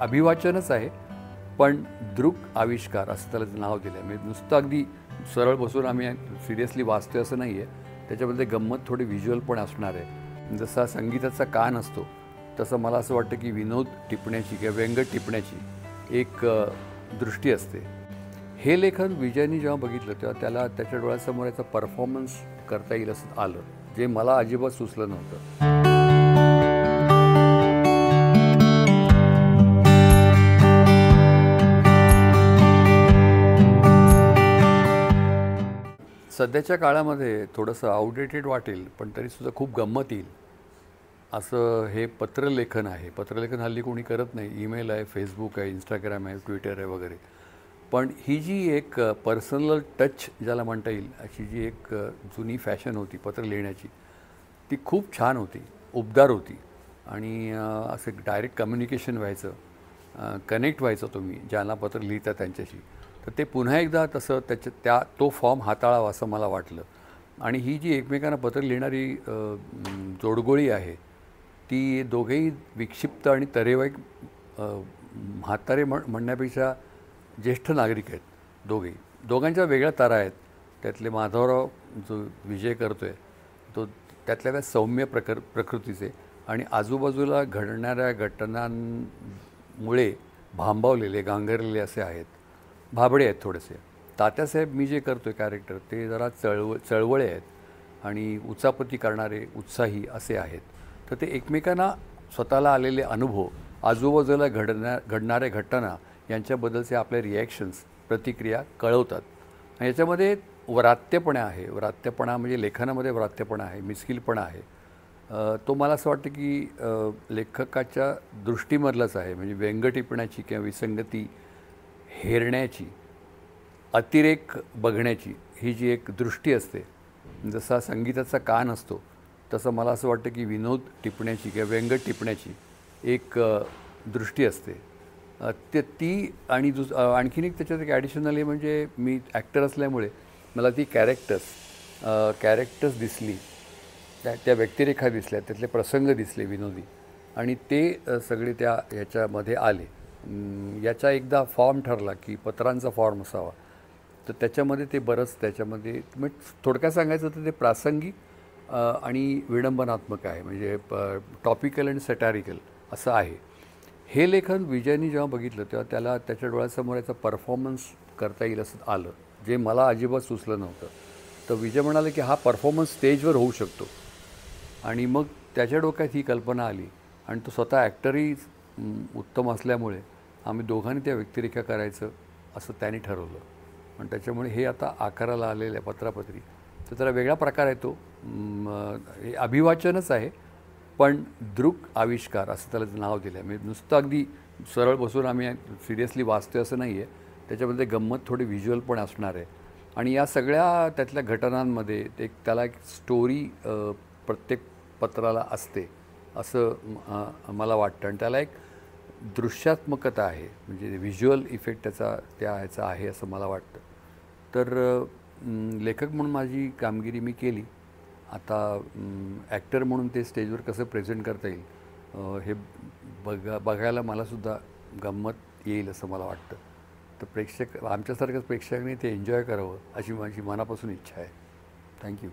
अभिवाचनच आहे, पण दृक आविष्कार असं त्याला नाव दिलं आहे. म्हणजे नुसतं अगदी सरळ बसून आम्ही सिरियसली वाचतोय असं नाही आहे. त्याच्यामध्ये गंमत थोडी व्हिज्युअल पण असणार आहे. जसा संगीताचा कान असतो तसं मला असं वाटतं की विनोद टिपण्याची किंवा व्यंग टिपण्याची एक दृष्टी असते. हे लेखन विजयनी जेव्हा बघितलं तेव्हा त्याला त्याच्या डोळ्यासमोर याचा परफॉर्मन्स करता येईल असं आलं, जे मला अजिबात सुचलं नव्हतं. सध्याच्या काळामध्ये थोडंसं आउटडेटेड वाटेल, पण तरीसुद्धा खूप गंमत येईल असं हे पत्रलेखन आहे. पत्रलेखन हल्ली कोणी करत नाही. ईमेल आहे, फेसबुक आहे, इंस्टाग्राम आहे, ट्विटर आहे वगैरे. पण ही जी एक पर्सनल टच ज्याला म्हणता येईल अशी जी एक जुनी फॅशन होती पत्र लिहिण्याची, ती खूप छान होती, उबदार होती. आणि असं डायरेक्ट कम्युनिकेशन व्हायचं, कनेक्ट व्हायचं तुम्ही ज्यांना पत्र लिहिता त्यांच्याशी. तर ते पुन्हा एकदा तसं तो फॉर्म हाताळावा असं मला वाटलं. आणि ही जी एकमेकांना पत्र लिहिणारी जोडगोळी आहे, ती दोघेही विक्षिप्त आणि तरेवाईक म्हातारे म्हणण्यापेक्षा ज्येष्ठ नागरिक आहेत दोघेही. दोघांच्या वेगळ्या तारा आहेत. त्यातले माधवराव जो विजय करतो आहे तो त्यातल्या त्या सौम्य प्रकृतीचे आणि आजूबाजूला घडणाऱ्या घटनांमुळे भांबावलेले गांगरलेले असे आहेत, भाबडे आहेत थोडेसे. तात्यासाहेब मी जे करतो आहे कॅरेक्टर ते जरा चळवळे आहेत आणि उचापती करणारे उत्साही असे आहेत. तर ते एकमेकांना स्वतःला आलेले अनुभव, आजूबाजूला घडणाऱ्या घटना यांच्याबद्दलचे आपले रिॲक्शन्स, प्रतिक्रिया कळवतात. आणि याच्यामध्ये व्रात्यपणा आहे. व्रात्यपणा म्हणजे लेखनामध्ये व्रात्यपणा आहे, मिस्किलपणा आहे. तो मला असं वाटतं की लेखकाच्या दृष्टीमधलाच आहे. म्हणजे व्यंग टिपण्याची किंवा विसंगती हेरण्याची, अतिरेक बघण्याची ही जी एक दृष्टी असते, जसा संगीताचा कान असतो तसं मला असं वाटतं की विनोद टिपण्याची किंवा व्यंग टिपण्याची एक दृष्टी असते. ती आणि आणखीन एक त्याच्यात एक ॲडिशनल म्हणजे मी ॲक्टर असल्यामुळे मला ती कॅरेक्टर्स दिसली, त्या व्यक्तिरेखा दिसल्या, त्यातले प्रसंग दिसले विनोदी, आणि ते सगळे ह्याच्यामध्ये आले. याचा एकदा फॉर्म ठरला की पत्रांचा फॉर्म असावा, तर त्याच्यामध्ये ते बरंच त्याच्यामध्ये थोडक्यात सांगायचं तर ते प्रासंगिक आणि विडंबनात्मक आहे. म्हणजे टॉपिकल आणि सॅटॅरिकल असं आहे. हे लेखन विजयनी जेव्हा बघितलं तेव्हा त्याला त्याच्या डोळ्यासमोर याचा परफॉर्मन्स करता येईल असं आलं, जे मला अजिबात सुचलं नव्हतं. तर विजय म्हणाले की हा परफॉर्मन्स स्टेजवर होऊ शकतो. आणि मग त्याच्या डोक्यात ही कल्पना आली आणि तो स्वतः ॲक्टरही उत्तम असल्यामुळे आम्ही दोघांनी त्या व्यक्तिरेखा करायचं असं त्यांनी ठरवलं. आणि त्याच्यामुळे हे आता आकाराला आलेलं आहे पत्रापत्री. तर त्याला वेगळा प्रकार आहे तो. हे अभिवाचनच आहे, पण दृक आविष्कार असं त्याला नाव दिलं आहे. म्हणजे नुसतं अगदी सरळ बसून आम्ही सिरियसली वाचतोय असं नाही आहे. त्याच्यामध्ये गंमत थोडी व्हिज्युअल पण असणार आहे. आणि या सगळ्या त्यातल्या घटनांमध्ये त्याला एक स्टोरी प्रत्येक पत्राला असते असं मला वाटतं. आणि त्याला एक दृश्यात्मकता आहे, म्हणजे व्हिज्युअल इफेक्ट ह्याचा आहे असं मला वाटतं. तर लेखक म्हणून माझी कामगिरी मी केली. आता ॲक्टर म्हणून ते स्टेजवर कसं प्रेझेंट करता येईल हे बघायला मलासुद्धा गंमत येईल असं मला वाटतं. तर आमच्यासारख्याच प्रेक्षकांनी ते एन्जॉय करावं अशी माझी मनापासून इच्छा आहे. थँक्यू.